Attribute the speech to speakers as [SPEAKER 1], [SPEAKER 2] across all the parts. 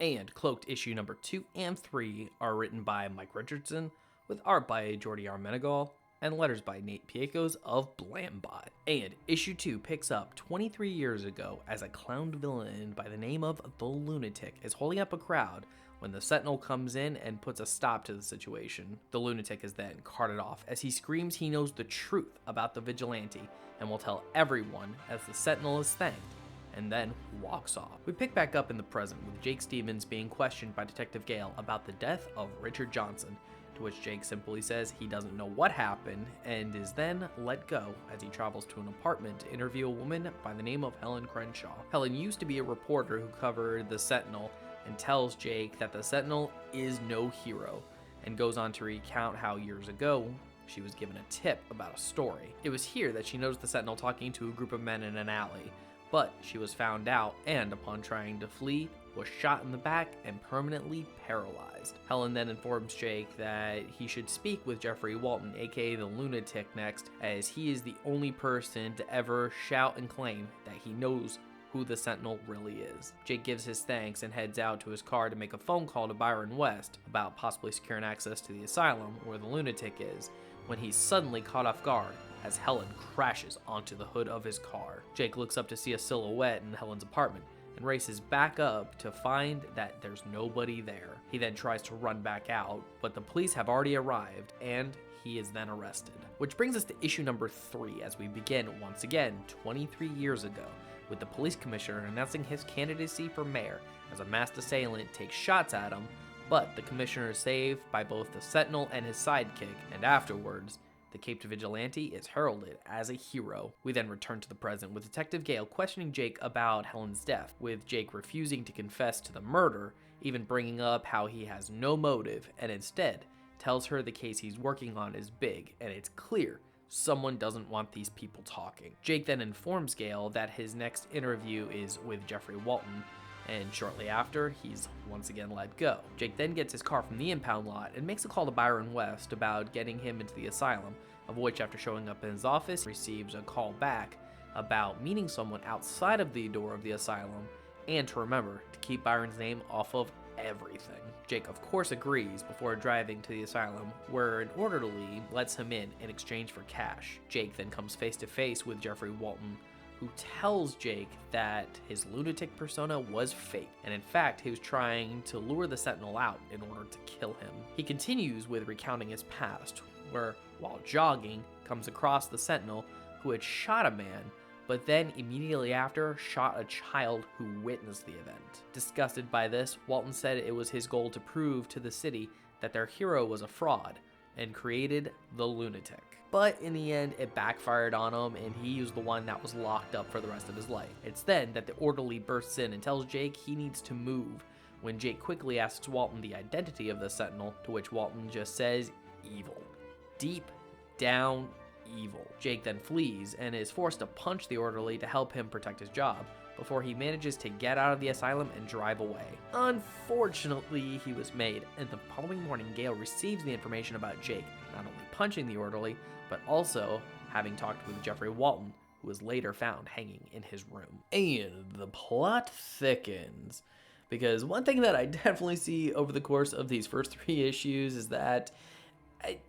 [SPEAKER 1] And Cloaked issue number 2 and 3 are written by Mike Richardson, with art by Jordi Armenegol, and letters by Nate Piekos of Blambot. And issue 2 picks up 23 years ago as a clowned villain by the name of the Lunatic is holding up a crowd when the Sentinel comes in and puts a stop to the situation. The Lunatic is then carted off as he screams he knows the truth about the vigilante and will tell everyone as the Sentinel is thanked, and then walks off. We pick back up in the present with Jake Stevens being questioned by Detective Gale about the death of Richard Johnson, to which Jake simply says he doesn't know what happened and is then let go as he travels to an apartment to interview a woman by the name of Helen Crenshaw. Helen used to be a reporter who covered the Sentinel and tells Jake that the Sentinel is no hero, and goes on to recount how years ago she was given a tip about a story. It was here that she noticed the Sentinel talking to a group of men in an alley, but she was found out and, upon trying to flee, was shot in the back and permanently paralyzed. Helen then informs Jake that he should speak with Jeffrey Walton, aka the Lunatic, next, as he is the only person to ever shout and claim that he knows who the Sentinel really is. Jake gives his thanks and heads out to his car to make a phone call to Byron West about possibly securing access to the asylum where the Lunatic is, when he's suddenly caught off guard as Helen crashes onto the hood of his car. Jake looks up to see a silhouette in Helen's apartment and races back up to find that there's nobody there. He then tries to run back out, but the police have already arrived and he is then arrested. Which brings us to issue number 3 as we begin once again 23 years ago, with the police commissioner announcing his candidacy for mayor as a masked assailant takes shots at him, but the commissioner is saved by both the Sentinel and his sidekick, and afterwards, the caped vigilante is heralded as a hero. We then return to the present with Detective Gale questioning Jake about Helen's death, with Jake refusing to confess to the murder, even bringing up how he has no motive, and instead tells her the case he's working on is big, and it's clear someone doesn't want these people talking. Jake then informs Gale that his next interview is with Jeffrey Walton, and shortly after, he's once again let go. Jake then gets his car from the impound lot and makes a call to Byron West about getting him into the asylum, of which, after showing up in his office, receives a call back about meeting someone outside of the door of the asylum, and to remember to keep Byron's name off of everything. Jake of course agrees before driving to the asylum, where an orderly lets him in exchange for cash. Jake then comes face to face with Jeffrey Walton, who tells Jake that his lunatic persona was fake, and in fact he was trying to lure the Sentinel out in order to kill him. He continues with recounting his past, where while jogging comes across the Sentinel who had shot a man, but then immediately after shot a child who witnessed the event. Disgusted by this, Walton said it was his goal to prove to the city that their hero was a fraud, and created the Lunatic. But in the end, it backfired on him, and he was the one that was locked up for the rest of his life. It's then that the orderly bursts in and tells Jake he needs to move, when Jake quickly asks Walton the identity of the Sentinel, to which Walton just says, evil. Deep down evil. Jake then flees and is forced to punch the orderly to help him protect his job, before he manages to get out of the asylum and drive away. Unfortunately, he was made, and the following morning Gale receives the information about Jake not only punching the orderly, but also having talked with Jeffrey Walton, who was later found hanging in his room. And the plot thickens, because one thing that I definitely see over the course of these first 3 issues is that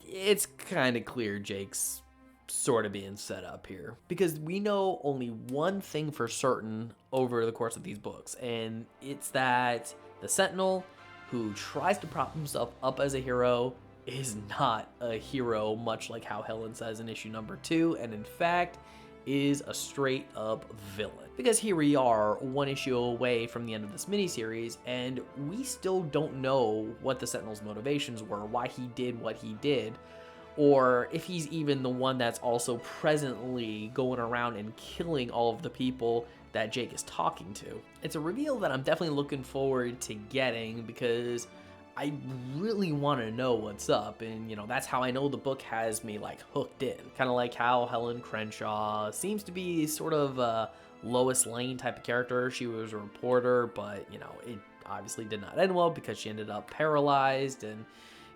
[SPEAKER 1] it's kind of clear Jake's sort of being set up here, because we know only one thing for certain over the course of these books, and it's that the Sentinel, who tries to prop himself up as a hero, is not a hero, much like how Helen says in issue number 2, and in fact is a straight up villain. Because here we are 1 issue away from the end of this miniseries, and we still don't know what the Sentinel's motivations were, why he did what he did, or if he's even the one that's also presently going around and killing all of the people that Jake is talking to. It's a reveal that I'm definitely looking forward to getting, because I really want to know what's up, and that's how I know the book has me like hooked in. Kind of like how Helen Crenshaw seems to be sort of a Lois Lane type of character. She was a reporter, but it obviously did not end well because she ended up paralyzed. And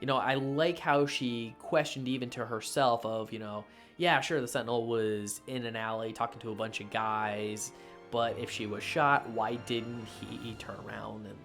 [SPEAKER 1] I like how she questioned even to herself of, yeah, sure, the Sentinel was in an alley talking to a bunch of guys, but if she was shot, why didn't he turn around and,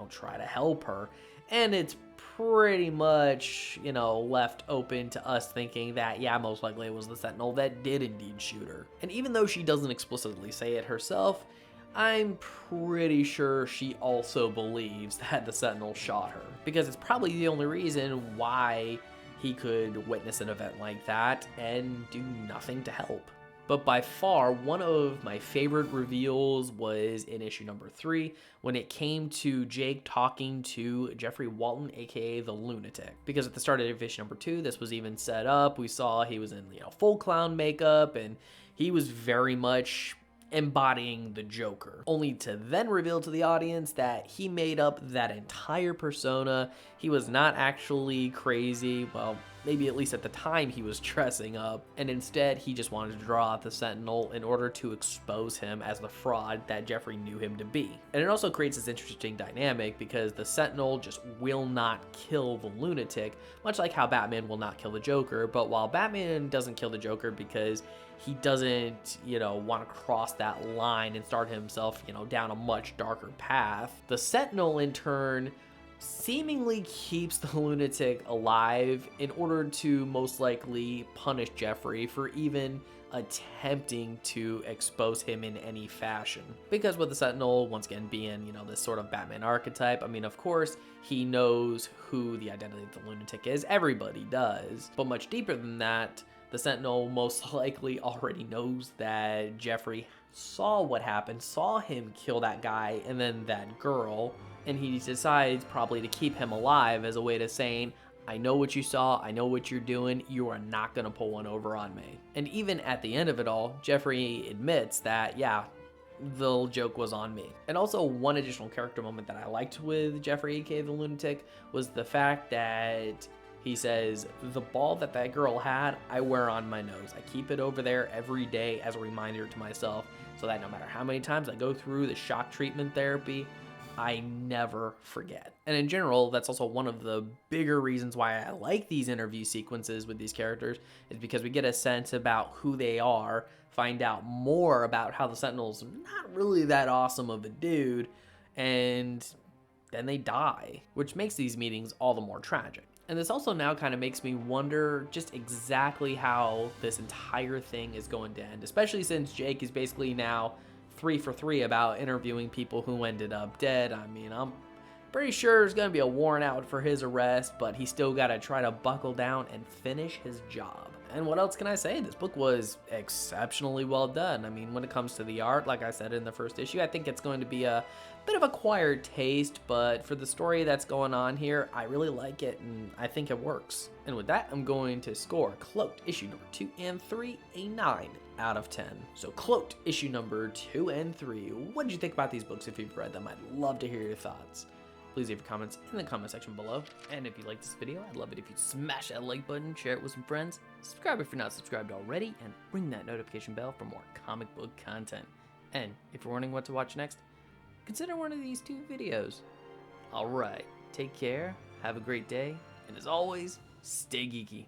[SPEAKER 1] try to help her. And it's pretty much, left open to us thinking that, yeah, most likely it was the Sentinel that did indeed shoot her. And even though she doesn't explicitly say it herself, I'm pretty sure she also believes that the Sentinel shot her, because it's probably the only reason why he could witness an event like that and do nothing to help. But by far, one of my favorite reveals was in issue number 3, when it came to Jake talking to Jeffrey Walton, aka the Lunatic. Because at the start of issue number 2, this was even set up. We saw he was in, full clown makeup, and he was very much embodying the Joker, only to then reveal to the audience that he made up that entire persona. He was not actually crazy, well, maybe at least at the time he was dressing up, and instead he just wanted to draw out the Sentinel in order to expose him as the fraud that Jeffrey knew him to be. And it also creates this interesting dynamic because the Sentinel just will not kill the Lunatic, much like how Batman will not kill the Joker. But while Batman doesn't kill the Joker because he doesn't, want to cross that line and start himself, down a much darker path, the Sentinel in turn seemingly keeps the Lunatic alive in order to most likely punish Jeffrey for even attempting to expose him in any fashion. Because with the Sentinel, once again, being, this sort of Batman archetype, I mean, of course, he knows who the identity of the Lunatic is. Everybody does. But much deeper than that, the Sentinel most likely already knows that Jeffrey saw what happened, saw him kill that guy and then that girl, and he decides probably to keep him alive as a way to saying, I know what you saw, I know what you're doing, you are not going to pull one over on me. And even at the end of it all, Jeffrey admits that, yeah, the joke was on me. And also, one additional character moment that I liked with Jeffrey, aka the Lunatic, was the fact that he says, the ball that girl had, I wear on my nose. I keep it over there every day as a reminder to myself so that no matter how many times I go through the shock treatment therapy, I never forget. And in general, that's also one of the bigger reasons why I like these interview sequences with these characters, is because we get a sense about who they are, find out more about how the Sentinel's not really that awesome of a dude, and then they die, which makes these meetings all the more tragic. And this also now kind of makes me wonder just exactly how this entire thing is going to end, especially since Jake is basically now 3 for 3 about interviewing people who ended up dead. I mean, I'm pretty sure there's going to be a warrant out for his arrest, but he's still got to try to buckle down and finish his job. And what else can I say? This book was exceptionally well done. I mean, when it comes to the art, like I said in the first issue, I think it's going to be a bit of acquired taste, but for the story that's going on here, I really like it, and I think it works. And with that, I'm going to score Cloaked issue number 2 and 3 a 9 out of 10. So Cloaked issue number 2 and 3. What did you think about these books if you've read them? I'd love to hear your thoughts. Please leave your comments in the comment section below. And if you like this video, I'd love it if you'd smash that like button, share it with some friends, subscribe if you're not subscribed already, and ring that notification bell for more comic book content. And if you're wondering what to watch next, consider one of these 2 videos. Alright, take care, have a great day, and as always, stay geeky.